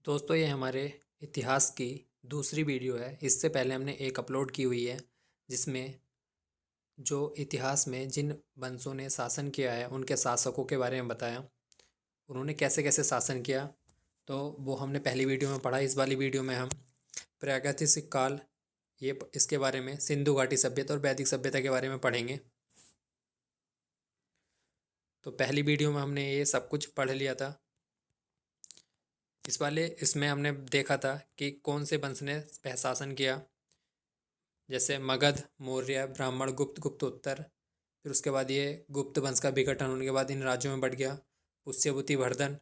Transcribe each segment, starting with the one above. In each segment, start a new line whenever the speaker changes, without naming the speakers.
दोस्तों ये हमारे इतिहास की दूसरी वीडियो है। इससे पहले हमने एक अपलोड की हुई है जिसमें जो इतिहास में जिन वंशों ने शासन किया है उनके शासकों के बारे में बताया, उन्होंने कैसे कैसे शासन किया। तो वो हमने पहली वीडियो में पढ़ा। इस वाली वीडियो में हम प्रागैतिहासिक काल इसके बारे में सिंधु घाटी सभ्यता और वैदिक सभ्यता के बारे में पढ़ेंगे। तो पहली वीडियो में हमने ये सब कुछ पढ़ लिया था। इसमें हमने देखा था कि कौन से वंश ने शासन किया, जैसे मगध, मौर्य, ब्राह्मण, गुप्त, गुप्तोत्तर। फिर उसके बाद ये गुप्त वंश का विघटन होने के बाद इन राज्यों में बढ़ गया। पुष्यभूति वर्धन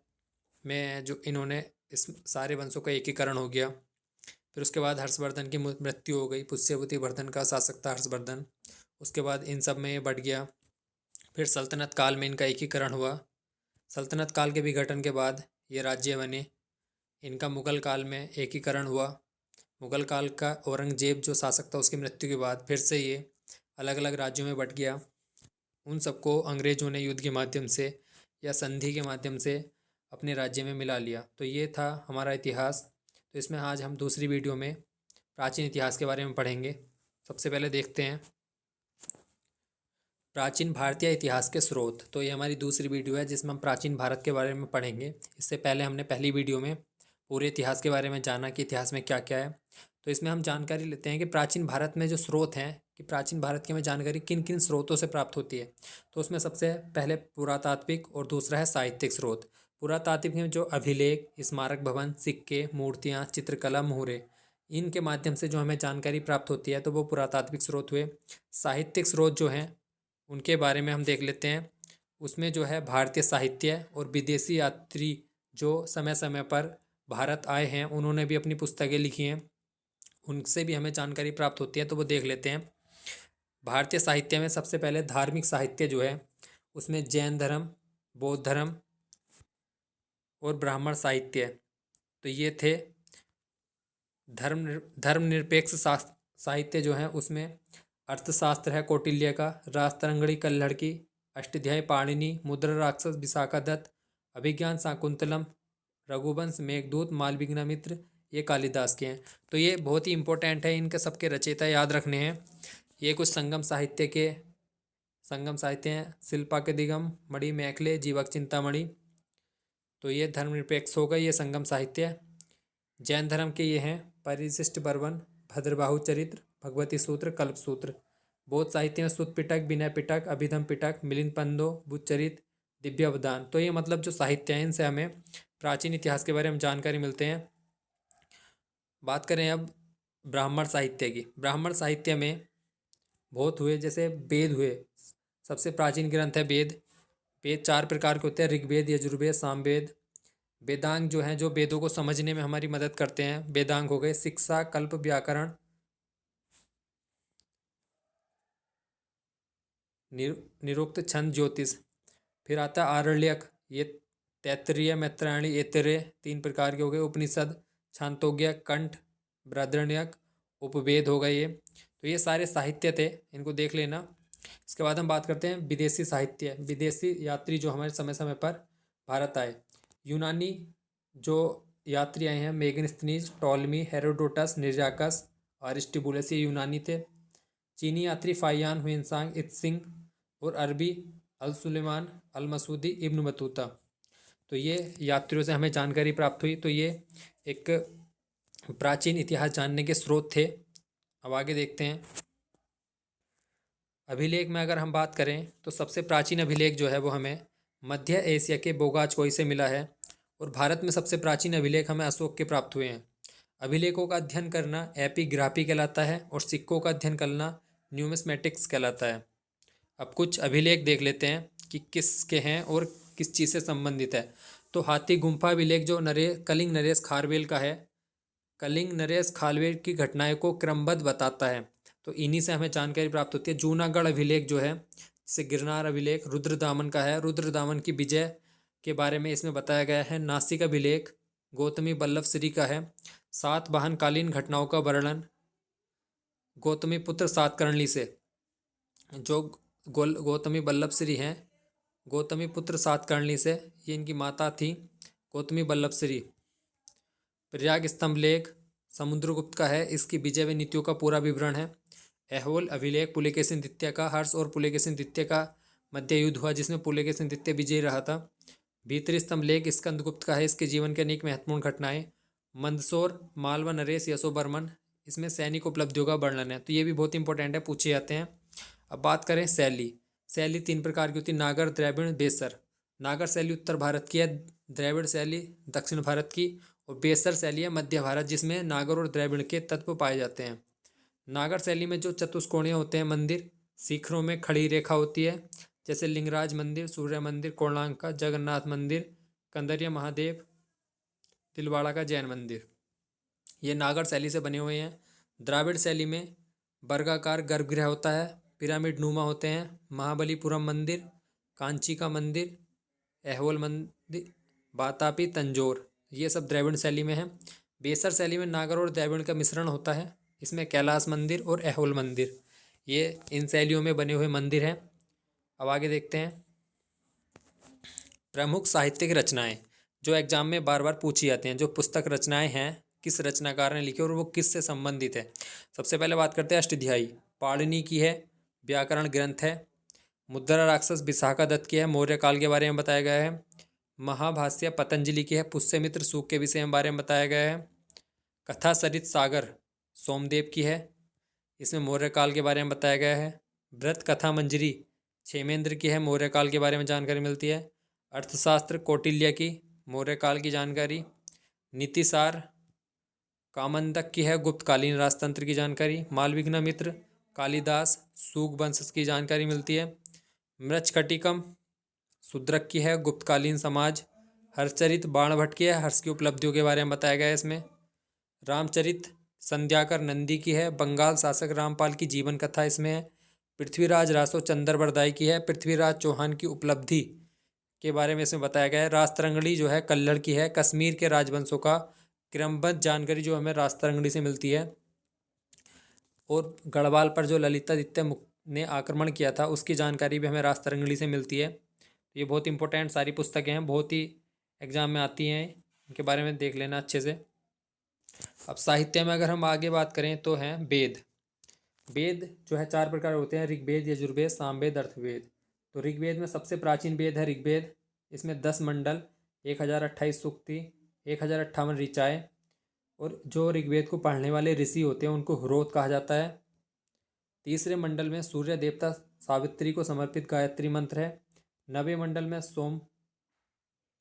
में जो इन्होंने इस सारे वंशों का एकीकरण हो गया। फिर उसके बाद हर्षवर्धन की मृत्यु हो गई। पुष्यभूति वर्धन का शासक था हर्षवर्धन। उसके बाद इन सब में ये बढ़ गया। फिर सल्तनत काल में इनका एकीकरण हुआ। सल्तनत काल के विघटन के बाद ये राज्य बने। इनका मुगल काल में एकीकरण हुआ। मुगल काल का औरंगजेब जो शासक था उसकी मृत्यु के बाद फिर से ये अलग अलग राज्यों में बट गया। उन सबको अंग्रेजों ने युद्ध के माध्यम से या संधि के माध्यम से अपने राज्य में मिला लिया। तो ये था हमारा इतिहास। तो इसमें आज हम दूसरी वीडियो में प्राचीन इतिहास के बारे में पढ़ेंगे। सबसे पहले देखते हैं प्राचीन भारतीय इतिहास के स्रोत। तो ये हमारी दूसरी वीडियो है जिसमें हम प्राचीन भारत के बारे में पढ़ेंगे। इससे पहले हमने पहली वीडियो में पूरे इतिहास के बारे में जाना कि इतिहास में क्या क्या है। तो इसमें हम जानकारी लेते हैं कि प्राचीन भारत में जो स्रोत हैं, कि प्राचीन भारत की हमें जानकारी किन किन स्रोतों से प्राप्त होती है। तो उसमें सबसे पहले पुरातात्विक और दूसरा है साहित्यिक स्रोत। पुरातात्विक में जो अभिलेख, स्मारक भवन, सिक्के, मूर्तियाँ, चित्रकला, मुहरे, इनके माध्यम से जो हमें जानकारी प्राप्त होती है तो वो पुरातात्विक स्रोत हुए। साहित्यिक स्रोत जो हैं उनके बारे में हम देख लेते हैं। उसमें जो है भारतीय साहित्य और विदेशी यात्री जो समय समय पर भारत आए हैं उन्होंने भी अपनी पुस्तकें लिखी हैं, उनसे भी हमें जानकारी प्राप्त होती है। तो वो देख लेते हैं। भारतीय साहित्य में सबसे पहले धार्मिक साहित्य जो है उसमें जैन धर्म, बौद्ध धर्म और ब्राह्मण साहित्य, तो ये थे। धर्मनिरपेक्ष साहित्य जो है उसमें अर्थशास्त्र है कौटिल्य का, राजतरंगिणी कल्हड़ की, अष्टाध्यायी पाणिनि, मुद्रा राक्षस विशाखादत्त, अभिज्ञान शाकुंतलम, रघुवंश, मेघदूत, मालविघ्नामित्र, ये कालिदास के हैं। तो ये बहुत ही इंपॉर्टेंट है, इनके सबके रचयिता याद रखने हैं। ये कुछ संगम साहित्य हैं। शिल्पा के दिगम, मणि मैखले, जीवक चिंतामणि। तो ये धर्मनिरपेक्ष हो गए, ये संगम साहित्य। जैन धर्म के ये हैं परिशिष्ट बर्वन, भद्रबाहु चरित्र, भगवती सूत्र, कल्प सूत्र। बौद्ध साहित्य में सुत पिटक, विनय पिटक, अभिधम पिटक, मिलिंद पंदो, बुद्धचरित, दिव्यावदान। तो ये मतलब जो साहित्य हैं इनसे हमें प्राचीन इतिहास के बारे में जानकारी मिलते हैं। बात करें अब ब्राह्मण साहित्य की। ब्राह्मण साहित्य में बहुत हुए, जैसे वेद हुए। सबसे प्राचीन ग्रंथ है वेद। वेद 4 प्रकार के होते हैं: ऋग्वेद, यजुर्वेद, सामवेद। वेदांग जो हैं जो वेदों को समझने में हमारी मदद करते हैं, वेदांग हो गए। शिक्षा, कल्प, व्याकरण, निरुक्त, छंद, ज्योतिष। फिर आता है आरण्यक। ये तैत्तिरीय, मैत्रायणी, ऐतरेय 3 प्रकार के हो गए। उपनिषद, छांदोग्य, कंठ, बृहदारण्यक, उपवेद हो गए ये। तो ये सारे साहित्य थे, इनको देख लेना। इसके बाद हम बात करते हैं विदेशी साहित्य। विदेशी यात्री जो हमारे समय समय पर भारत आए। यूनानी जो यात्री आए हैं, मेगस्थनीज, टॉलमी, हेरोडोटस, निर्याकस, अरिस्टोबुलस, ये यूनानी थे। चीनी यात्री फाहियान, हुइनसांग, इत्सिंग और अरबी अल सुलेमान, अल मसूदी, इब्न बतूता। तो ये यात्रियों से हमें जानकारी प्राप्त हुई। तो ये एक प्राचीन इतिहास जानने के स्रोत थे। अब आगे देखते हैं। अभिलेख में अगर हम बात करें तो सबसे प्राचीन अभिलेख जो है वो हमें मध्य एशिया के बोगाचकोई से मिला है। और भारत में सबसे प्राचीन अभिलेख हमें अशोक के प्राप्त हुए हैं। अभिलेखों का अध्ययन करना एपिग्राफी कहलाता है और सिक्कों का अध्ययन करना न्यूमिस्मेटिक्स कहलाता है। अब कुछ अभिलेख देख लेते हैं कि किसके हैं और किस चीज़ से संबंधित है। तो हाथी गुम्फा अभिलेख जो कलिंग नरेश खारवेल का है, कलिंग नरेश खारवेल की घटनाएं को क्रमबद्ध बताता है। तो इन्हीं से हमें जानकारी प्राप्त होती है। जूनागढ़ अभिलेख जो है, जैसे गिरनार अभिलेख रुद्रदामन का है, रुद्रदामन की विजय के बारे में इसमें बताया गया है। नासिक अभिलेख गौतमी बल्लभ श्री का है। सातवाहन कालीन घटनाओं का वर्णन गौतमी पुत्र सातकर्णी से, जो गौतमी बल्लभ श्री हैं, गौतमी पुत्र सातकर्णी से, ये इनकी माता थी गौतमी बल्लभ श्री। प्रयाग स्तंभ लेख समुद्रगुप्त का है, इसकी विजय व नीतियों का पूरा विवरण है। ऐहोल अभिलेख पुलकेशिन द्वितीय का, हर्ष और पुलकेशिन द्वितीय का मध्य युद्ध हुआ जिसमें पुलकेशिन द्वितीय विजयी रहा था। भीतरी स्तंभ लेख स्कंदगुप्त का है, इसके जीवन के अनेक महत्वपूर्ण घटनाएं। मंदसौर मालवा नरेश यशोवर्मन, इसमें सैनिक उपलब्धियों का वर्णन है, तो ये भी बहुत इंपॉर्टेंट है, पूछे जाते हैं। अब बात करें शैली। शैली 3 प्रकार की होती है, नागर, द्रविड़, बेसर। नागर शैली उत्तर भारत की है, द्रविड़ शैली दक्षिण भारत की, और बेसर शैली है मध्य भारत जिसमें नागर और द्रविड़ के तत्व पाए जाते हैं। नागर शैली में जो चतुष्कोणीय होते हैं मंदिर, शिखरों में खड़ी रेखा होती है, जैसे लिंगराज मंदिर, सूर्य मंदिर कोणार्क का, जगन्नाथ मंदिर, कंदरिया महादेव, तिलवाड़ा का जैन मंदिर, ये नागर शैली से बने हुए हैं। द्राविड़ शैली में वर्गाकार गर्भगृह होता है, पिरामिड नुमा होते हैं, महाबलीपुरम मंदिर, कांची का मंदिर, ऐहोल मंदिर, बातापी, तंजौर, ये सब द्रविड़ शैली में है। बेसर शैली में नागर और द्रविड़ का मिश्रण होता है, इसमें कैलाश मंदिर और ऐहोल मंदिर, ये इन शैलियों में बने हुए मंदिर हैं। अब आगे देखते हैं प्रमुख साहित्यिक रचनाएं जो एग्जाम में बार बार पूछी जाती हैं, जो पुस्तक रचनाएं हैं किस रचनाकार ने लिखी और वो किस से संबंधित है। सबसे पहले बात करते हैं अष्टध्यायी, पाणिनि की है, व्याकरण ग्रंथ है। मुद्रा राक्षस विशाखा दत्त की है, मौर्य काल के बारे में बताया गया है। महाभाष्य पतंजलि की है, पुष्यमित्र सूक्त के विषय में बारे में बताया गया है। कथा सरित सागर सोमदेव की है, इसमें मौर्य काल के बारे में बताया गया है। व्रत कथा मंजरी क्षेमेंद्र की है, मौर्य काल के बारे में जानकारी मिलती है। अर्थशास्त्र कौटिल्य की, मौर्य काल की जानकारी। नीतिसार कामंदक की है, गुप्तकालीन राजतंत्र की जानकारी। मालविघ्न मित्र कालिदास सूग वंश की जानकारी मिलती है। मृच्छकटिकम शूद्रक की है, गुप्तकालीन समाज। हर्षचरित बाणभट्ट की है, हर्ष की उपलब्धियों के बारे में बताया गया है इसमें। रामचरित संध्याकर नंदी की है, बंगाल शासक रामपाल की जीवन कथा इसमें है। पृथ्वीराज रासो चंद्रबरदाई की है, पृथ्वीराज चौहान की उपलब्धि के बारे में इसमें बताया गया है। राजतरंगिणी जो है कल्लड़ की है, कश्मीर के राजवंशों का क्रमबद्ध जानकारी जो हमें राजतरंगिणी से मिलती है। और गढ़वाल पर जो ललितादित्य ने आक्रमण किया था उसकी जानकारी भी हमें राजतरंगिणी से मिलती है। ये बहुत इंपॉर्टेंट सारी पुस्तकें हैं, बहुत ही एग्जाम में आती हैं, इनके बारे में देख लेना अच्छे से। अब साहित्य में अगर हम आगे बात करें तो हैं वेद। वेद जो है 4 प्रकार होते हैं, ऋग्वेद, यजुर्वेद, सामवेद, अर्थवेद। तो ऋग्वेद में सबसे प्राचीन वेद है ऋग्वेद, इसमें 10 मंडल, 1028 सूक्ति, 1058 ऋचाएँ, और जो ऋग्वेद को पढ़ने वाले ऋषि होते हैं उनको हुरोत कहा जाता है। तीसरे मंडल में सूर्य देवता सावित्री को समर्पित गायत्री मंत्र है। 9वें मंडल में सोम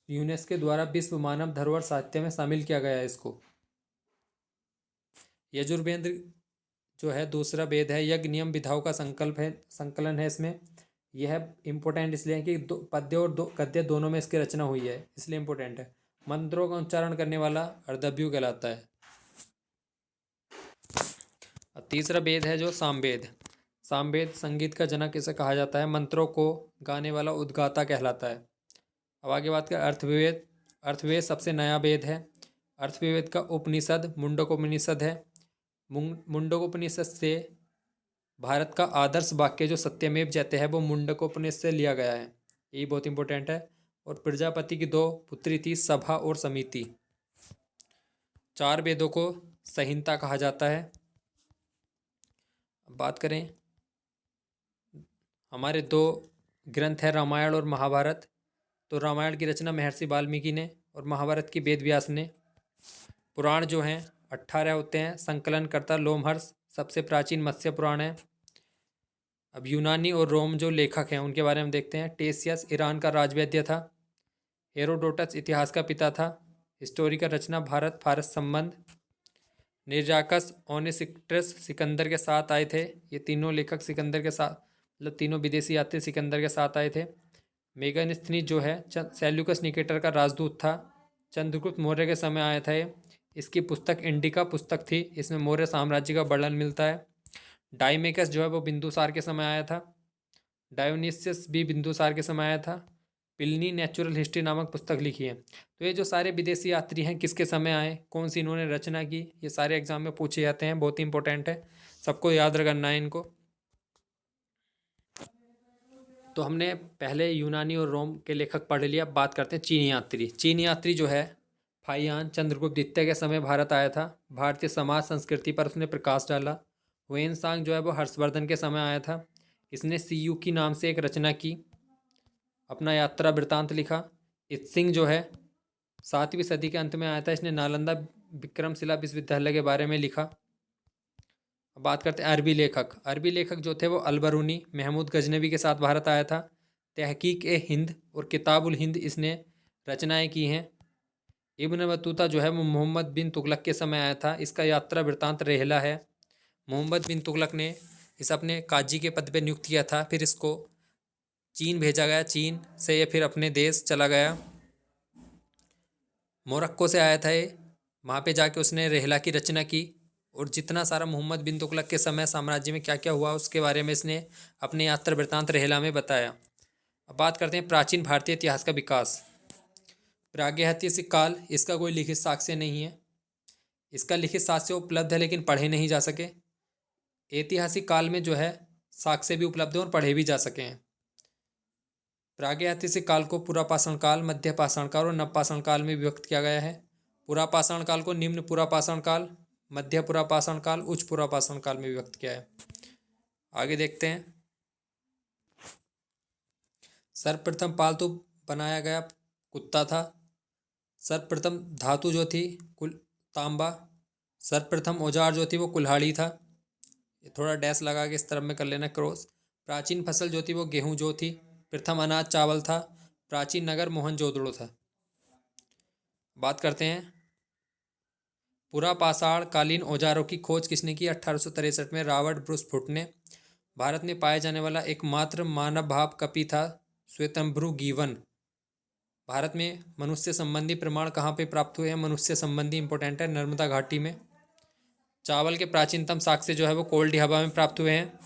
यूनेस्को द्वारा विश्व मानव धरोहर साहित्य में शामिल किया गया है इसको। यजुर्वेद जो है दूसरा वेद है, यज्ञ नियम विधाओं का संकलन है इसमें। यह इम्पोर्टेंट इसलिए है कि पद्य और गद्य दोनों में इसकी रचना हुई है, इसलिए इम्पोर्टेंट है। मंत्रों का उच्चारण करने वाला अर्धव्यू कहलाता है। अब तीसरा वेद है जो सामवेद। सामवेद संगीत का जनक इसे कहा जाता है, मंत्रों को गाने वाला उद्गाता कहलाता है। अब आगे बात करें अर्थवेद। अर्थवेद सबसे नया वेद है। अर्थवेद का उपनिषद मुंडकोपनिषद है। मुंडकोपनिषद से भारत का आदर्श वाक्य जो सत्यमेव जयते है वो मुंडकोपनिषद से लिया गया है, ये बहुत इंपॉर्टेंट है। और प्रजापति की 2 पुत्री थी, सभा और समिति। 4 वेदों को संहिता कहा जाता है। अब बात करें हमारे 2 ग्रंथ हैं रामायण और महाभारत। तो रामायण की रचना महर्षि वाल्मीकि ने और महाभारत की वेद व्यास ने। पुराण जो हैं 18 होते हैं, संकलनकर्ता लोमहर्ष, सबसे प्राचीन मत्स्य पुराण है। अब यूनानी और रोम जो लेखक हैं उनके बारे में देखते हैं। टेसियस ईरान का राजवैद्य था। हेरोडोटस इतिहास का पिता था। हिस्टोरी का रचना भारत फारस संबंध। निर्जाकस ओनेसिक्टस सिकंदर के साथ आए थे, ये तीनों लेखक सिकंदर के साथ, मतलब तीनों विदेशी यात्री सिकंदर के साथ आए थे। मेगानिस्थनी जो है सेल्यूकस निकेटर का राजदूत था, चंद्रगुप्त मौर्य के समय आया था ये। इसकी पुस्तक इंडिका पुस्तक थी, इसमें मौर्य साम्राज्य का वर्णन मिलता है। डाइमेकस जो है वो बिंदुसार के समय आया था। डायोनिसियस भी बिंदुसार के समय आया था। पिलनी नेचुरल हिस्ट्री नामक पुस्तक लिखी है। तो ये जो सारे विदेशी यात्री हैं किसके समय आए, कौन सी इन्होंने रचना की, ये सारे एग्जाम में पूछे जाते हैं, बहुत ही इंपॉर्टेंट है, सबको याद रखना है इनको। तो हमने पहले यूनानी और रोम के लेखक पढ़ लिया। अब बात करते हैं चीनी यात्री। चीनी यात्री जो है फाहियान चंद्रगुप्त द्वितीय के समय भारत आया था। भारतीय समाज संस्कृति पर उसने प्रकाश डाला। हुएन जो है वो हर्षवर्धन के समय आया था। इसने सीयू की नाम से एक रचना की, अपना यात्रा वृत्तांत लिखा। इत्सिंग जो है 7वीं सदी के अंत में आया था। इसने नालंदा विक्रमशिला विश्वविद्यालय के बारे में लिखा। अब बात करते हैं अरबी लेखक। अरबी लेखक जो थे वो अलबरूनी महमूद गजनवी के साथ भारत आया था। तहकीक ए हिंद और किताबुल हिंद इसने रचनाएं की हैं। इब्न बतूता जो है वो मोहम्मद बिन तुगलक के समय आया था। इसका यात्रा वृत्तांत रेहला है। मोहम्मद बिन तुगलक ने इस अपने काजी के पद पे नियुक्त किया था, फिर इसको चीन भेजा गया, चीन से ये फिर अपने देश चला गया। मोरक्को से आया था ये, वहाँ पे जाके उसने रेहला की रचना की और जितना सारा मोहम्मद बिन तुगलक के समय साम्राज्य में क्या क्या हुआ उसके बारे में इसने अपने यात्रा वृत्तांत रेहला में बताया। अब बात करते हैं प्राचीन भारतीय इतिहास का विकास। प्रागैतिहासिक काल, इसका कोई लिखित साक्ष्य नहीं है। इसका लिखित साक्ष्य उपलब्ध है लेकिन पढ़े नहीं जा सके। ऐतिहासिक काल में जो है साक्ष्य भी उपलब्ध है और पढ़े भी जा सके हैं। प्रागैतिहासिक काल को पुरापाषाण काल, मध्य पाषाण काल और नवपाषाण काल में विभक्त किया गया है। पुरापाषाण काल को निम्न पुरापाषाण काल, मध्य पुरापाषाण काल, उच्च पुरापाषाण काल में विभक्त किया है। आगे देखते हैं। सर्वप्रथम पालतू बनाया गया कुत्ता था। सर्वप्रथम धातु जो थी कुल तांबा। सर्वप्रथम औजार जो थी वो कुल्हाड़ी था। ये थोड़ा डैश लगा के इस तरफ में कर लेना क्रॉस। प्राचीन फसल जो थी वो गेहूं जो थी। प्रथम अनाज चावल था। प्राचीन नगर मोहनजोदड़ो था। बात करते हैं पुरापाषाण कालीन औजारों की खोज किसने की? 1863 में रॉबर्ट ब्रूस फुट ने। भारत में पाए जाने वाला एकमात्र मानव भाव कपि था श्वेतंभ्रू गीवन। भारत में मनुष्य संबंधी प्रमाण कहाँ पे प्राप्त हुए हैं? मनुष्य संबंधी इंपॉर्टेंट है, नर्मदा घाटी में। चावल के प्राचीनतम साक्ष्य जो है वो कोल्डी हवा में प्राप्त हुए हैं।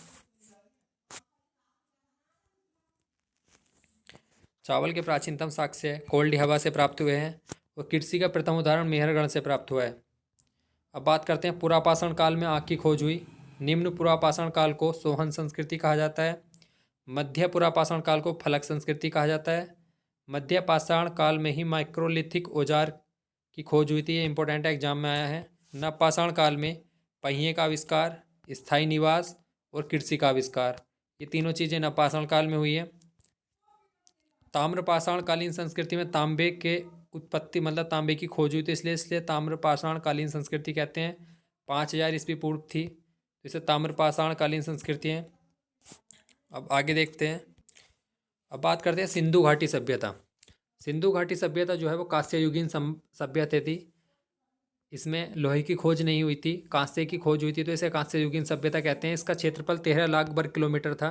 चावल के प्राचीनतम साक्ष्य कोल्डी हवा से प्राप्त हुए हैं और कृषि का प्रथम उदाहरण मेहरगढ़ से प्राप्त हुआ है। अब बात करते हैं पुरापाषाण काल में आग की खोज हुई। निम्न पुरापाषाण काल को सोहन संस्कृति कहा जाता है। मध्य पुरापाषाण काल को फलक संस्कृति कहा जाता है। मध्य पाषाण काल में ही माइक्रोलिथिक औजार की खोज हुई थी, ये इंपॉर्टेंट एग्जाम में आया है। नवपाषाण काल में पहिए का आविष्कार, स्थायी निवास और कृषि का आविष्कार, ये तीनों चीज़ें नवपाषाण काल में हुई है। ताम्रपाषाण कालीन संस्कृति में तांबे के उत्पत्ति मतलब तांबे की खोज हुई थी, इसलिए ताम्रपाषाण कालीन संस्कृति कहते हैं। 5000 ईस्वी पूर्व थी, तो इसे ताम्रपाषाण कालीन संस्कृति है। अब आगे देखते हैं। अब बात करते हैं सिंधु घाटी सभ्यता। सिंधु घाटी सभ्यता जो है वो कांस्य युगीन सभ्यता थी। इसमें लोहे की खोज नहीं हुई थी, कांस्य की खोज हुई थी, तो इसे कांस्य युगीन सभ्यता कहते हैं। इसका क्षेत्रफल 13 लाख वर्ग किलोमीटर था।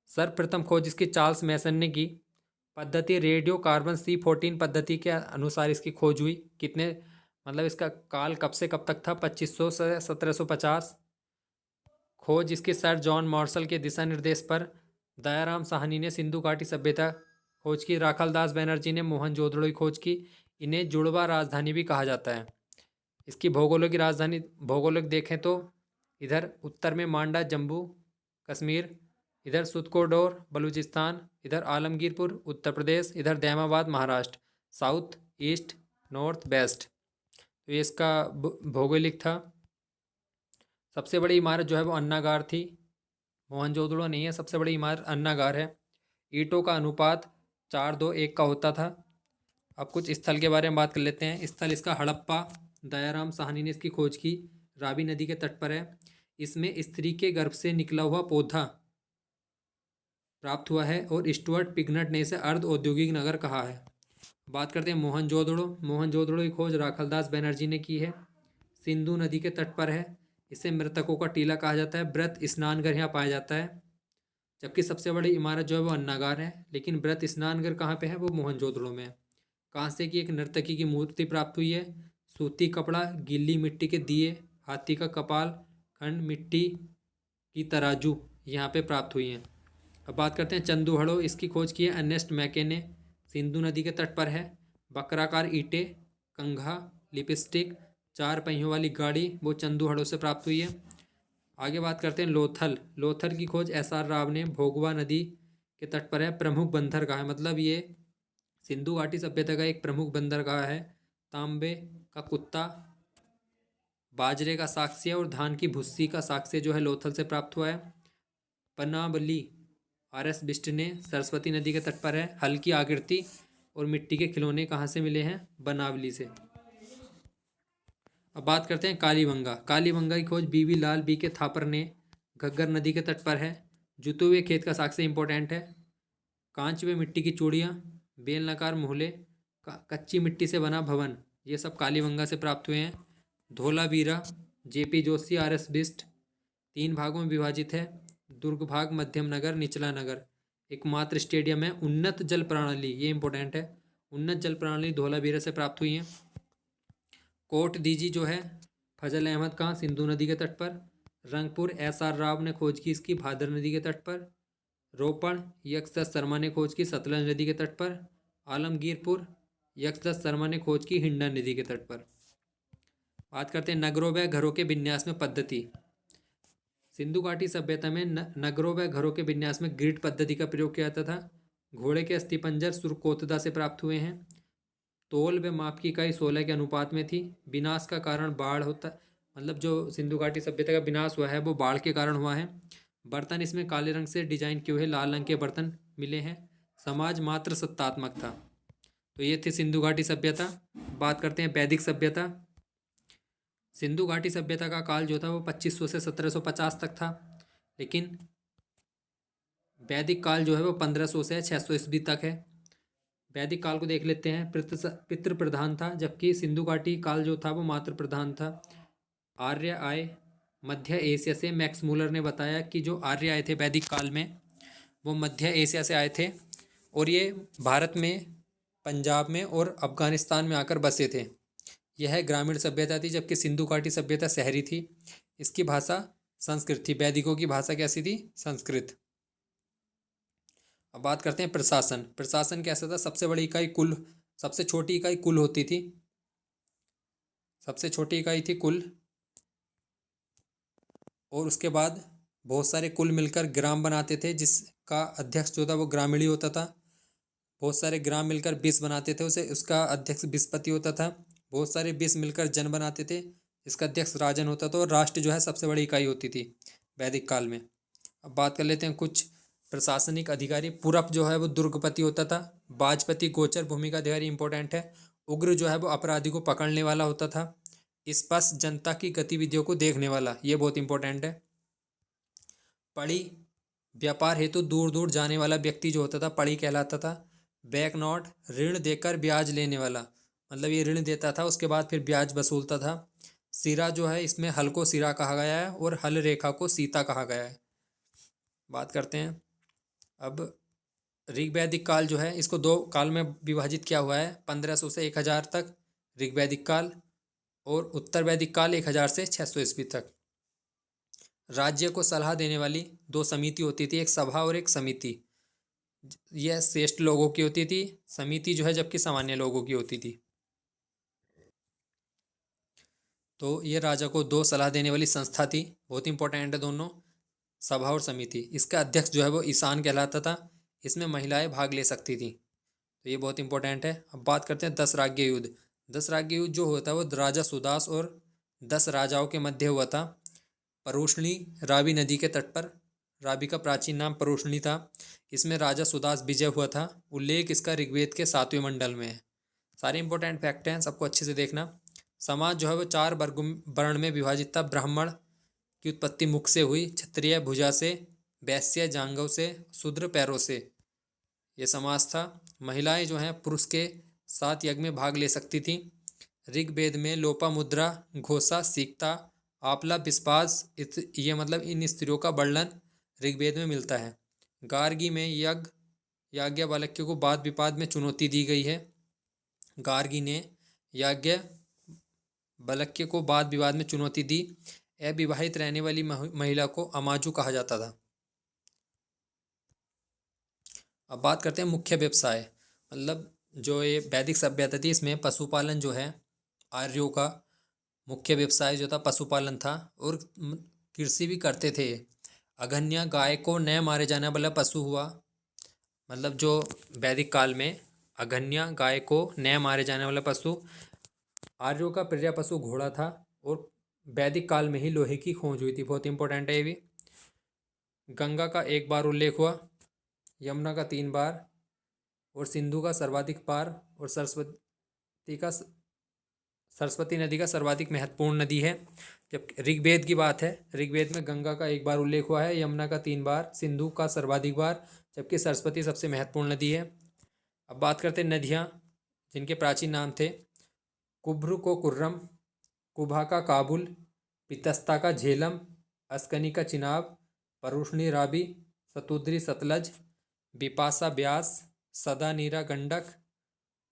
सर्वप्रथम खोज इसकी चार्ल्स मैसन ने की। पद्धति रेडियो कार्बन C14 पद्धति के अनुसार इसकी खोज हुई। कितने मतलब इसका काल कब से कब तक था? 2500 से 1750। खोज इसके सर जॉन मार्शल के दिशा निर्देश पर दयाराम साहनी ने सिंधु घाटी सभ्यता खोज की। राखालदास बनर्जी ने मोहनजोदड़ो की खोज की। इन्हें जुड़वा राजधानी भी कहा जाता है। इसकी भौगोलिक राजधानी भौगोलिक देखें तो इधर उत्तर में मांडा जम्मू कश्मीर, इधर सुतकोडोर बलूचिस्तान, इधर आलमगीरपुर उत्तर प्रदेश, इधर Daimabad Maharashtra. South east north west, तो ये इसका भौगोलिक था। सबसे बड़ी इमारत जो है वो अन्नागार थी। मोहनजोदड़ो नहीं है, सबसे बड़ी इमारत अन्नागार है। ईंटों का अनुपात 4:2:1 का होता था। अब कुछ स्थल के बारे में बात कर लेते हैं। स्थल इसका हड़प्पा, दयाराम साहनी ने इसकी खोज की, रावी नदी के तट पर है। इसमें स्त्री के गर्भ से निकला हुआ पौधा प्राप्त हुआ है और स्टुअर्ट पिगनट ने इसे अर्ध औद्योगिक नगर कहा है। बात करते हैं मोहनजोदड़ो। मोहनजोदड़ो की खोज राखालदास बनर्जी ने की है। सिंधु नदी के तट पर है। इसे मृतकों का टीला कहा जाता है। व्रत स्नानघर यहाँ पाया जाता है। जबकि सबसे बड़ी इमारत जो है वो अन्नागार है, लेकिन व्रत स्नानघर कहाँ पे है? वो मोहनजोदड़ो में है। कांसे की एक नर्तकी की मूर्ति प्राप्त हुई है। सूती कपड़ा, गीली मिट्टी के दिए, हाथी का कपाल खंड, मिट्टी की तराजू यहाँ पे प्राप्त हुई हैं। अब बात करते हैं चंदूहड़ो। इसकी खोज की है अर्नेस्ट मैके ने। सिंधु नदी के तट पर है। बकराकार ईंटें, कंघा, लिपस्टिक, 4 पहियों वाली गाड़ी वो चंदूहड़ो से प्राप्त हुई है। आगे बात करते हैं लोथल। लोथल की खोज SR राव ने भोगवा नदी के तट पर है। प्रमुख बंदरगाह है, मतलब ये सिंधु घाटी सभ्यता का एक प्रमुख बंदरगाह है। तांबे का कुत्ता बाजरे का साक्ष्य और धान की भुस्सी का साक्ष्य जो है लोथल से प्राप्त हुआ है। पनाबली आर.एस. बिष्ट ने सरस्वती नदी के तट पर है। हल की आकृति और मिट्टी के खिलौने कहाँ से मिले हैं? बनावली से। अब बात करते हैं कालीबंगा। कालीबंगा की खोज बीवी लाल बी के थापर ने घग्गर नदी के तट पर है। जुते हुए खेत का साक्ष्य इंपॉर्टेंट है। कांच व मिट्टी की चूड़ियाँ, बेलनाकार मोहले, कच्ची मिट्टी से बना भवन, ये सब कालीबंगा से प्राप्त हुए हैं। Dholavira JP Joshi R S. बिष्ट 3 भागों में विभाजित है। दुर्ग भाग, मध्यम नगर, निचला नगर। एकमात्र स्टेडियम है। उन्नत जल प्रणाली, ये इंपॉर्टेंट है। उन्नत जल प्रणाली धोलावीरा से प्राप्त हुई है। कोट दीजी जो है फजल अहमद कहाँ? सिंधु नदी के तट पर। रंगपुर एस.आर. राव ने खोज की इसकी भादर नदी के तट पर। रोपण यक्षदत्त शर्मा ने खोज की सतलज नदी के तट पर। आलमगीरपुर यक्षदत्त शर्मा ने खोज की हिंडा नदी के तट पर। बात करते हैं नगरों व घरों के विन्यास में पद्धति। सिंधु घाटी सभ्यता में नगरों व घरों के विन्यास में ग्रिड पद्धति का प्रयोग किया जाता था। घोड़े के अस्थिपंजर सुरकोतदा से प्राप्त हुए हैं। तोल व माप की इकाई 16 के अनुपात में थी। विनाश का कारण बाढ़ होता, मतलब जो सिंधु घाटी सभ्यता का विनाश हुआ है वो बाढ़ के कारण हुआ है। बर्तन इसमें काले रंग से डिजाइन किए हुए लाल रंग के बर्तन मिले हैं। समाज मात्र सत्तात्मक था। तो ये थी सिंधु घाटी सभ्यता। बात करते हैं वैदिक सभ्यता। सिंधु घाटी सभ्यता का काल जो था वो 2500 से 1750 तक था, लेकिन वैदिक काल जो है वो 1500 से 600 ईस्वी तक है। वैदिक काल को देख लेते हैं। पितृ प्रधान था, जबकि सिंधु घाटी काल जो था वो मातृ प्रधान था। आर्य आए मध्य एशिया से। मैक्स मूलर ने बताया कि जो आर्य आए थे वैदिक काल में वो मध्य एशिया से आए थे और ये भारत में, पंजाब में और अफगानिस्तान में आकर बसे थे। यह ग्रामीण सभ्यता थी, जबकि सिंधु घाटी सभ्यता शहरी थी। इसकी भाषा संस्कृत थी। वैदिकों की भाषा कैसी थी? संस्कृत। अब बात करते हैं प्रशासन। प्रशासन कैसा था? सबसे बड़ी इकाई कुल, सबसे छोटी इकाई कुल होती थी। सबसे छोटी इकाई थी कुल, और उसके बाद बहुत सारे कुल मिलकर ग्राम बनाते थे, जिसका अध्यक्ष जो था वो ग्रामीणी होता था। बहुत सारे ग्राम मिलकर बिस बनाते थे, उसे उसका अध्यक्ष बिस्पति होता था। बहुत सारे बिस मिलकर जन बनाते थे, इसका अध्यक्ष राजन होता था। और राष्ट्र जो है सबसे बड़ी इकाई होती थी वैदिक काल में। अब बात कर लेते हैं कुछ प्रशासनिक अधिकारी। पुरप जो है वो दुर्गपति होता था। बाजपति गोचर भूमि का अधिकारी इंपॉर्टेंट है। उग्र जो है वो अपराधी को पकड़ने वाला होता था। स्पष्ट जनता की गतिविधियों को देखने वाला, ये बहुत इंपॉर्टेंट है। पड़ी व्यापार हेतु दूर दूर जाने वाला व्यक्ति जो होता था पड़ी कहलाता था। बैक नॉट ऋण देकर ब्याज लेने वाला, मतलब ये ऋण देता था उसके बाद फिर ब्याज वसूलता था। सिरा जो है इसमें हल को सिरा कहा गया है और हल रेखा को सीता कहा गया है। बात करते हैं अब ऋग्वैदिक काल जो है इसको 2 काल में विभाजित किया हुआ है। 1500 से 1000 तक ऋग्वैदिक काल, और उत्तर वैदिक काल 1000 से 600 ईस्वी तक। राज्य को सलाह देने वाली 2 समिति होती थी, एक सभा और एक समिति। यह श्रेष्ठ लोगों की होती थी। समिति जो है जबकि सामान्य लोगों की होती थी। तो ये राजा को 2 सलाह देने वाली संस्था थी, बहुत इंपॉर्टेंट है दोनों, सभा और समिति। इसका अध्यक्ष जो है वो ईशान कहलाता था। इसमें महिलाएं भाग ले सकती थी, तो ये बहुत इंपॉर्टेंट है। अब बात करते हैं 10 राज्य युद्ध। 10 राज्य युद्ध जो होता है वो राजा सुदास और 10 राजाओं के मध्य हुआ था। परुष्णी रावी नदी के तट पर। रावी का प्राचीन नाम परुष्णी था। इसमें राजा सुदास विजय हुआ था। उल्लेख इसका ऋग्वेद के 7वें मंडल में है। सारे इंपॉर्टेंट फैक्ट हैं, सबको अच्छे से देखना। समाज जो है वो 4 वर्ण में विभाजित था। ब्राह्मण की उत्पत्ति मुख से हुई, क्षत्रिय भुजा से, वैश्य जांघों से, शूद्र पैरों से, ये समाज था। महिलाएं जो हैं पुरुष के साथ यज्ञ में भाग ले सकती थी। ऋग्वेद में लोपामुद्रा, घोषा, सीकता, आपला, विस्पास, ये मतलब इन स्त्रियों का वर्णन ऋग्वेद में मिलता है। गार्गी में यज्ञ याज्ञवल्क्य को वाद विवाद में चुनौती दी गई है। गार्गी ने याज्ञवल्क्य को वाद विवाद में चुनौती दी। अविवाहित रहने वाली महिला को अमाजू कहा जाता था। अब बात करते हैं मुख्य व्यवसाय, मतलब जो ये वैदिक सभ्यता थी इसमें पशुपालन जो है आर्यों का मुख्य व्यवसाय जो था पशुपालन था, और कृषि भी करते थे। अगन्या गाय को न मारे जाने वाला पशु हुआ, मतलब जो वैदिक काल में अगन्या गाय को न मारे जाने वाला पशु। आर्यों का प्रिय पशु घोड़ा था और वैदिक काल में ही लोहे की खोज हुई थी। बहुत इंपॉर्टेंट है ये भी। गंगा का एक बार उल्लेख हुआ, यमुना का 3 बार और सिंधु का सर्वाधिक बार, और सरस्वती नदी का सर्वाधिक महत्वपूर्ण नदी है। जब ऋग्वेद की बात है, ऋग्वेद में गंगा का एक बार उल्लेख हुआ है, यमुना का 3 बार, सिंधु का सर्वाधिक बार, जबकि सरस्वती सबसे महत्वपूर्ण नदी है। अब बात करते हैं नदियाँ जिनके प्राचीन नाम थे। कुब्रु को कुर्रम, कुभा का काबुल, पितस्ता का झेलम, अस्कनी का चिनाब, परुष्णी राबी, सतुद्री सतलज, बिपाशा ब्यास, सदा नीरा गंडक,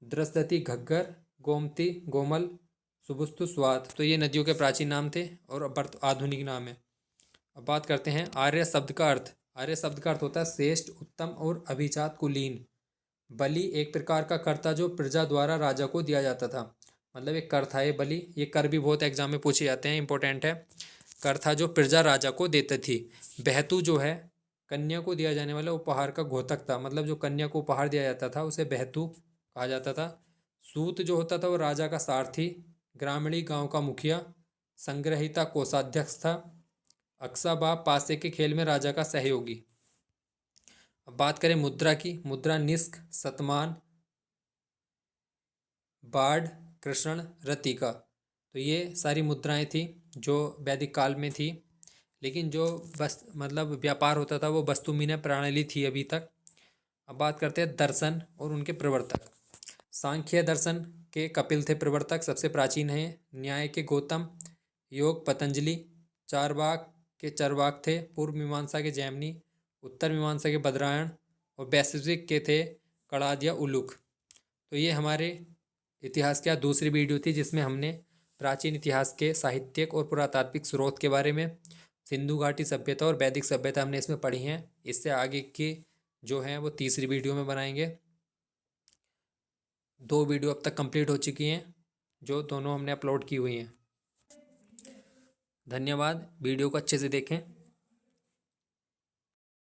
द्रसदती घग्गर, गोमती गोमल, सुबुस्तु स्वात। तो ये नदियों के प्राचीन नाम थे और अब आधुनिक नाम है। अब बात करते हैं आर्य शब्द का अर्थ। आर्य शब्द का अर्थ होता है श्रेष्ठ, उत्तम और अभिजात कुलीन। बलि एक प्रकार का कर था जो प्रजा द्वारा राजा को दिया जाता था। मतलब एक कर था ये बलि। ये कर भी बहुत एग्जाम में पूछे जाते हैं, इंपॉर्टेंट है। कर था जो प्रजा राजा को देती थी। बहतू जो है कन्या को दिया जाने वाला उपहार का घोतक था। मतलब जो कन्या को उपहार दिया जाता था उसे बहतू कहा जाता था। सूत जो होता था वो राजा का सारथी। ग्रामीणी गांव का मुखिया। संग्रहिता कोषाध्यक्ष था। अक्साबा पासे के खेल में राजा का सहयोगी। अब बात करें मुद्रा की। मुद्रा निष्क, शतमान, बाढ़, कृष्ण, रतिका। तो ये सारी मुद्राएं थी जो वैदिक काल में थी। लेकिन जो मतलब व्यापार होता था वो वस्तु विनिमय प्रणाली थी अभी तक। अब बात करते हैं दर्शन और उनके प्रवर्तक। सांख्य दर्शन के कपिल थे प्रवर्तक, सबसे प्राचीन है। न्याय के गौतम, योग पतंजलि, चारवाक के चरवाक थे। पूर्व मीमांसा के जैमिनी, उत्तर मीमांसा के बदरायण और वैशेषिक के थे कणाद या उलूक। तो ये हमारे इतिहास की दूसरी वीडियो थी जिसमें हमने प्राचीन इतिहास के साहित्यिक और पुरातात्विक स्रोत के बारे में, सिंधु घाटी सभ्यता और वैदिक सभ्यता हमने इसमें पढ़ी हैं। इससे आगे की जो हैं वो तीसरी वीडियो में बनाएंगे। 2 वीडियो अब तक कंप्लीट हो चुकी हैं जो दोनों हमने अपलोड की हुई हैं। धन्यवाद। वीडियो को अच्छे से देखें।